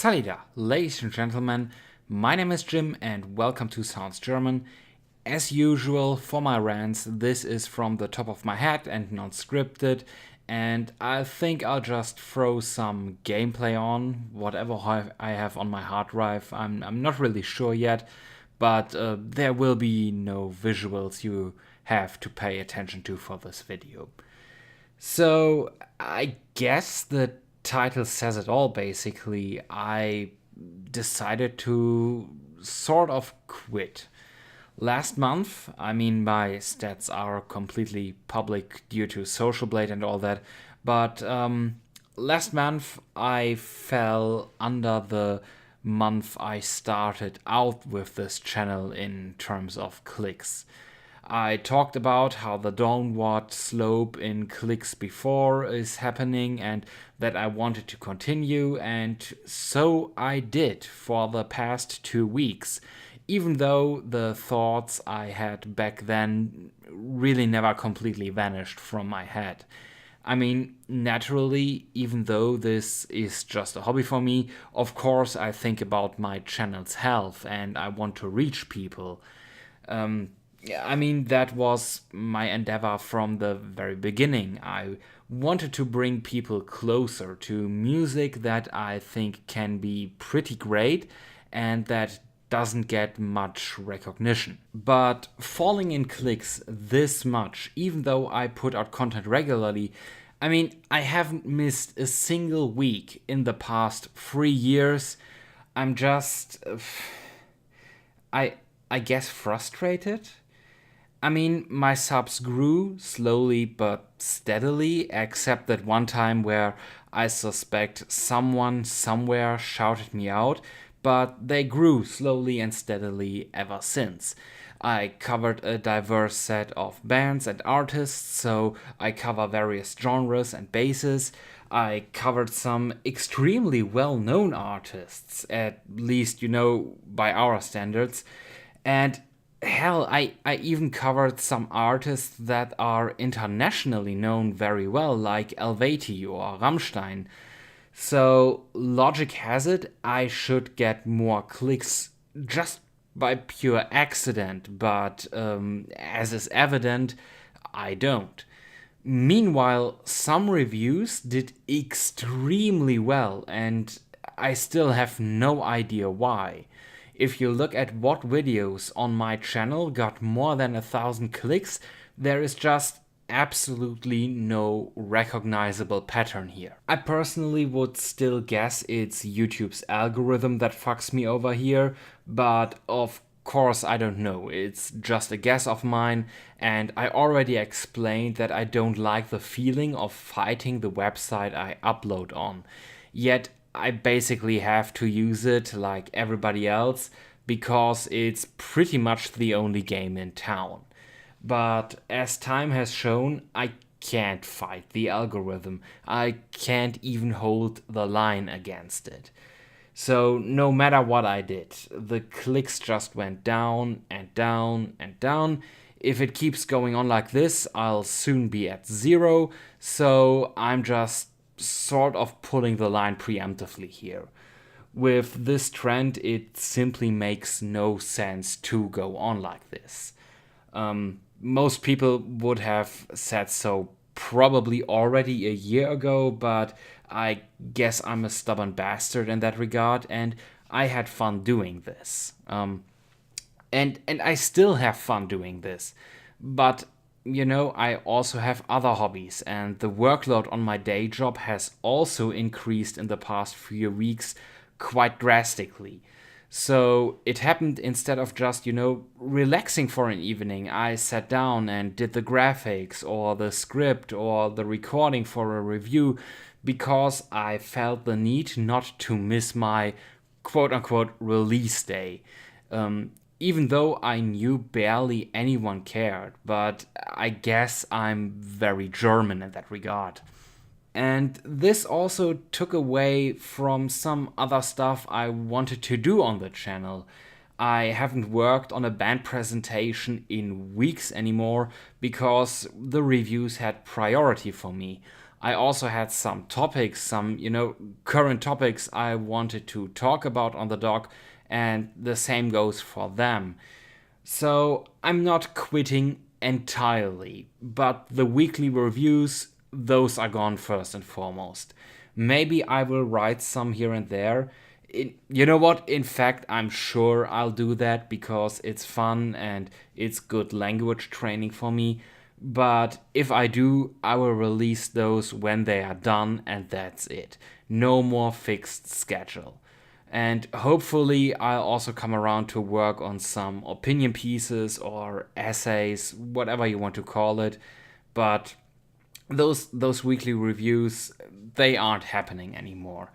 Salida, ladies and gentlemen, my name is Jim and welcome to Sounds German. As usual, for my rants, this is from the top of my head and not scripted, and I think I'll just throw some gameplay on, whatever I have on my hard drive. I'm not really sure yet, but there will be no visuals you have to pay attention to for this video. So, I guess the title says it all basically. I decided to sort of quit. Last month, I mean, my stats are completely public due to Social Blade and all that, but last month I fell under the month I started out with this channel in terms of clicks. I talked about how the downward slope in clicks before is happening and that I wanted to continue, and so I did for the past 2 weeks, even though the thoughts I had back then really never completely vanished from my head. I mean, naturally, even though this is just a hobby for me, of course I think about my channel's health and I want to reach people. I mean, that was my endeavor from the very beginning. I wanted to bring people closer to music that I think can be pretty great and that doesn't get much recognition. But falling in clicks this much, even though I put out content regularly, I mean, I haven't missed a single week in the past 3 years. I'm just, I guess, frustrated. I mean, my subs grew slowly but steadily, except that one time where I suspect someone somewhere shouted me out, but they grew slowly and steadily ever since. I covered a diverse set of bands and artists, so I cover various genres and bases. I covered some extremely well-known artists, at least, by our standards, and hell, I even covered some artists that are internationally known very well, like Helveti or Rammstein. So, logic has it, I should get more clicks just by pure accident, but as is evident, I don't. Meanwhile, some reviews did extremely well, and I still have no idea why. If you look at what videos on my channel got more than 1,000 clicks, there is just absolutely no recognizable pattern here. I personally would still guess it's YouTube's algorithm that fucks me over here, but of course I don't know. It's just a guess of mine, and I already explained that I don't like the feeling of fighting the website I upload on. Yet I basically have to use it like everybody else because it's pretty much the only game in town. But as time has shown, I can't fight the algorithm. I can't even hold the line against it. So no matter what I did, the clicks just went down and down and down. If it keeps going on like this, I'll soon be at 0, so I'm just sort of pulling the line preemptively here. With this trend, it simply makes no sense to go on like this. Most people would have said so probably already a year ago, but I guess I'm a stubborn bastard in that regard, and I had fun doing this. And I still have fun doing this, but I also have other hobbies, and the workload on my day job has also increased in the past few weeks quite drastically. So it happened instead of just, relaxing for an evening, I sat down and did the graphics or the script or the recording for a review because I felt the need not to miss my quote-unquote release day. Even though I knew barely anyone cared, but I guess I'm very German in that regard. And this also took away from some other stuff I wanted to do on the channel. I haven't worked on a band presentation in weeks anymore because the reviews had priority for me. I also had some topics, some, current topics I wanted to talk about on the doc, and the same goes for them. So I'm not quitting entirely, but the weekly reviews, those are gone first and foremost. Maybe I will write some here and there. You know what? In fact, I'm sure I'll do that because it's fun and it's good language training for me. But if I do, I will release those when they are done, and that's it. No more fixed schedule. And hopefully, I'll also come around to work on some opinion pieces or essays, whatever you want to call it. But those weekly reviews, they aren't happening anymore.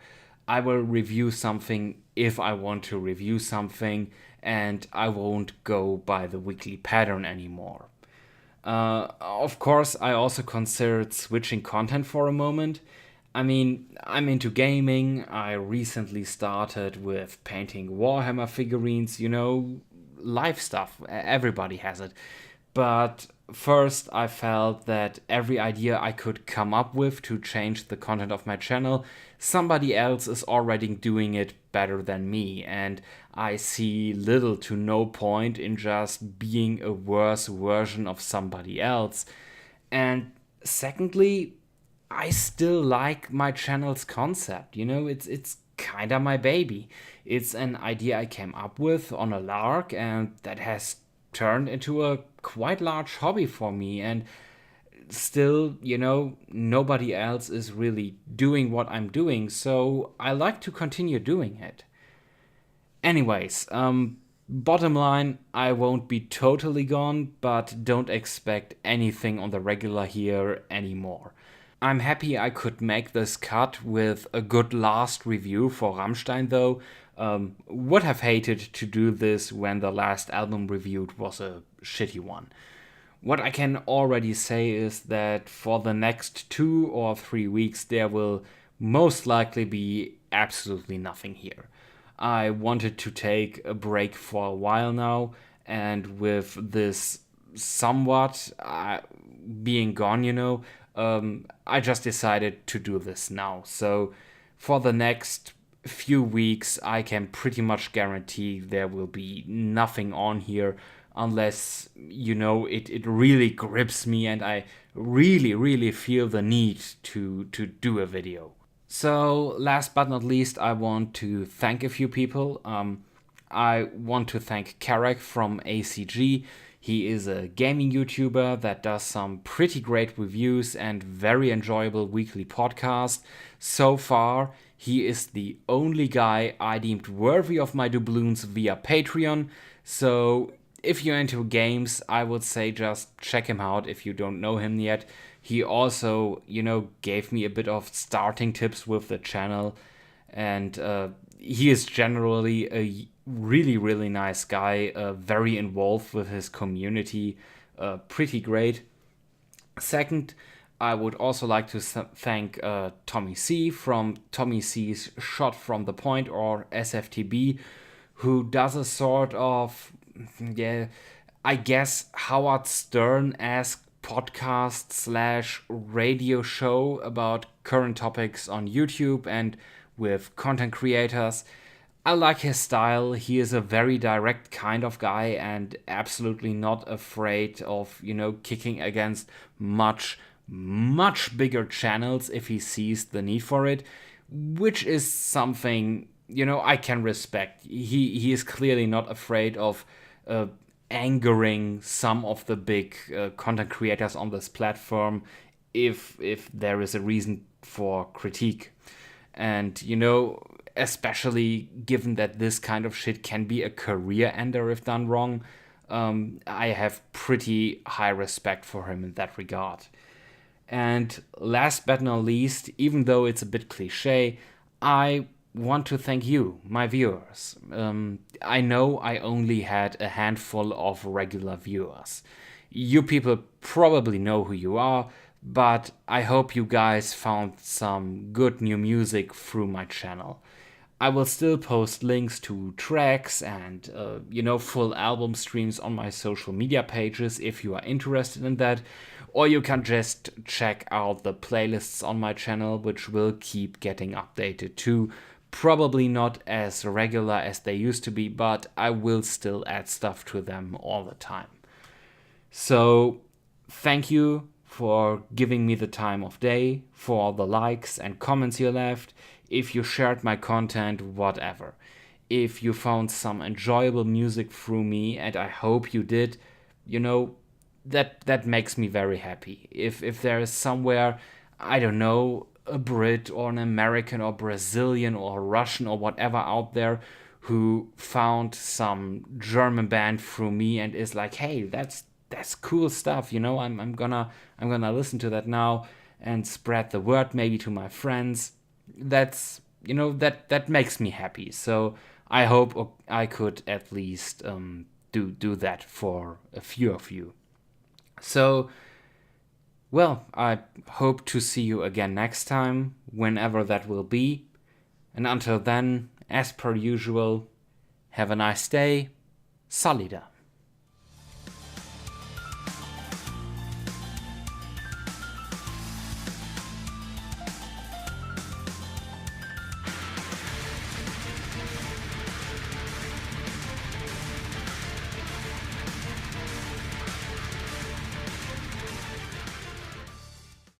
I will review something if I want to review something, and I won't go by the weekly pattern anymore. Of course, I also considered switching content for a moment. I mean, I'm into gaming. I recently started with painting Warhammer figurines, live stuff. Everybody has it. But first, I felt that every idea I could come up with to change the content of my channel, somebody else is already doing it better than me, and I see little to no point in just being a worse version of somebody else. And secondly, I still like my channel's concept. It's kind of my baby. It's an idea I came up with on a lark, and that has turned into a quite large hobby for me. And still, nobody else is really doing what I'm doing, so I like to continue doing it. Anyways, bottom line, I won't be totally gone, but don't expect anything on the regular here anymore. I'm happy I could make this cut with a good last review for Rammstein, though. Would have hated to do this when the last album reviewed was a shitty one. What I can already say is that for the next 2 or 3 weeks, there will most likely be absolutely nothing here. I wanted to take a break for a while now, and with this somewhat being gone, I just decided to do this now. So for the next few weeks, I can pretty much guarantee there will be nothing on here unless, it really grips me and I really, really feel the need to do a video. So, last but not least, I want to thank a few people. I want to thank Karek from ACG. He is a gaming YouTuber that does some pretty great reviews and very enjoyable weekly podcast. So far, he is the only guy I deemed worthy of my doubloons via Patreon. So, if you're into games, I would say just check him out if you don't know him yet. He also, gave me a bit of starting tips with the channel, and he is generally a really, really nice guy, very involved with his community, pretty great. Second, I would also like to thank Tommy C from Tommy C's Shot from the Point, or SFTB, who does a sort of, I guess, Howard Stern-esque podcast slash radio show about current topics on YouTube and with content creators. I like his style. He is a very direct kind of guy and absolutely not afraid of, kicking against much, much bigger channels if he sees the need for it, which is something, I can respect. He is clearly not afraid of angering some of the big content creators on this platform if there is a reason for critique. And especially given that this kind of shit can be a career ender if done wrong, I have pretty high respect for him in that regard. And last but not least, even though it's a bit cliche, I want to thank you, my viewers. I know I only had a handful of regular viewers. You people probably know who you are, but I hope you guys found some good new music through my channel. I will still post links to tracks and, full album streams on my social media pages if you are interested in that. Or you can just check out the playlists on my channel, which will keep getting updated too. Probably not as regular as they used to be, but I will still add stuff to them all the time. So, thank you for giving me the time of day, for all the likes and comments you left, if you shared my content, whatever. If you found some enjoyable music through me, and I hope you did, that makes me very happy. If there is somewhere, I don't know, a Brit or an American or Brazilian or Russian or whatever out there who found some German band through me and is like, hey, that's cool stuff, I'm gonna listen to that now and spread the word maybe to my friends. That's that makes me happy. So I hope I could at least do that for a few of you. So, well, I hope to see you again next time, whenever that will be. And until then, as per usual, have a nice day. Salida.